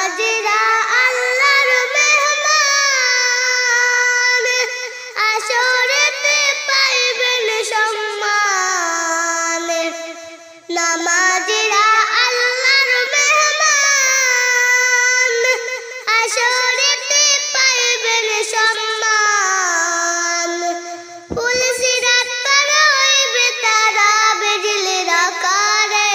নামাজিরা আল্লাহর মেহমান, আসরেতে পাইবেন সম্মান। নামাজিরা আল্লাহর মেহমান, আসরেতে পাইবেন সম্মান। ফুল সিরাত পার হইবে তারা বিজলির আকারে,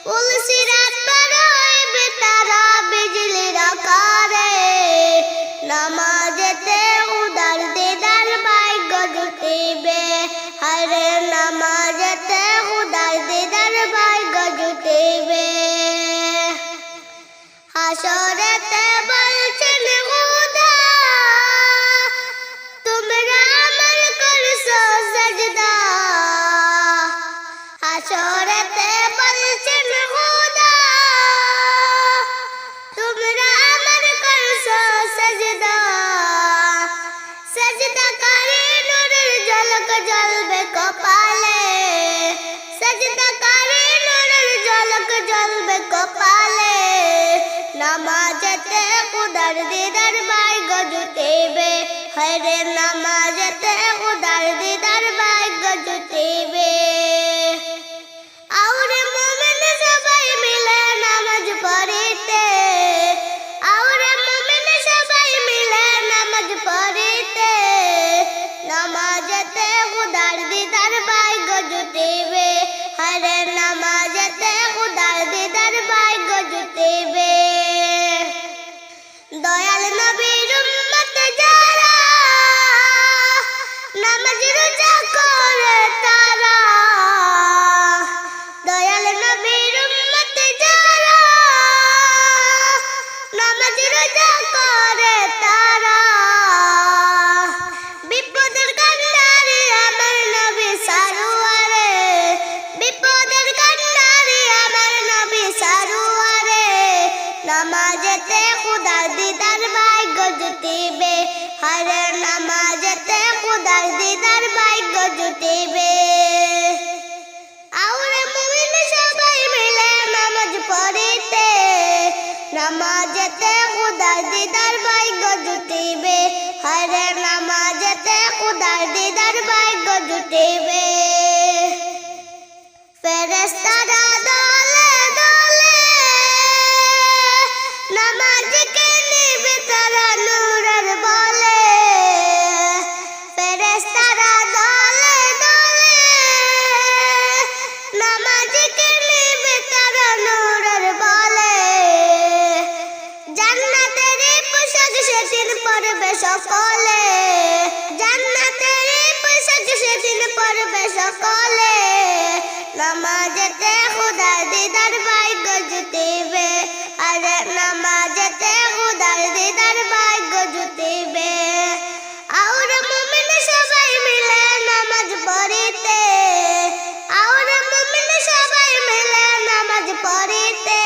ফুল সিরাত পার হইবে তারা বিজলির আকারে। নামাজেতে উদার দিদার ভাগ্য জুটিবে, আরে নামাজেতে উদার দিদার ভাগ্য জুটিবে। হাসরেতে বলছেন খুদা, তোমরা আমল করছো সাজদা। হাসরেতে বলছেন খুদা, তোমরা আমল করছো সাজদা। সাজদা করে নূরের ঝলক জ্বলবে কপালে, সাজদা করে নূরের ঝলক জ্বলবে কপালে। নামাজেতে খুদার দিদার ভাগ্য জুটিবে, হরে নামাজেতে খুদার দিদার ভাগ্য জুটিবে। আউরে মুমিন সবাই মিলে নামাজ পড়িতে, আউরে মুমিন সবাই মিলে নামাজ পড়িতে। নামাজেতে খুদার দিদার ভাগ্য জুটিবে, হরে নামাজেতে খুদার দিদার ভাগ্য জুটিবে। দয়াল নবীর উম্মত যারা, নামাজ রোজা করে তারা। দয়াল নবীর উম্মত যারা, নামাজ রোজা করে তারা। বিপদের কান্ডারি আমার নবী সারোয়ারে, বিপদের কান্ডারি আমার নবী সারোয়ারে। নামাজেতে খুদার দিদার ভাগ্য জুটিবে, হরে নামাজেতে খুদার দিদার ভাগ্য জুটিবে। আউরে মুমিন সবাই মিলে নামাজ পড়িতে, নামাজেতে খুদার দিদার ভাগ্য জুটিবে, হরে নামাজেতে খুদার দিদার ভাগ্য জুটিবে। ফেরেশতারা দলে দলে, নামাজকে নিবে তারা নূরের বলে। ফেরেশতারা দলে দলে, নামাজকে নিবে তারা নূরের বলে। জান্নাতের পোশাক সেদিন পরবে সকলে, জান্নাতের পোশাক সেদিন পরবে সকলে। নামাজেতে খুদার দিদার ভাগ্য জুটিবে, আরে নামাজেতে খুদার দিদার ভাগ্য জুটিবে। আউরে মুমিন সবাই মিলে নামাজ পড়িতে, আউরে মুমিন সবাই মিলে নামাজ পড়িতে।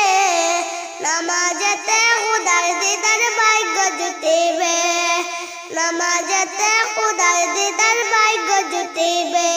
নামাজেতে খুদার দিদার ভাগ্য জুটিবে, নামাজেতে খুদার দিদার ভাগ্য জুটিবে।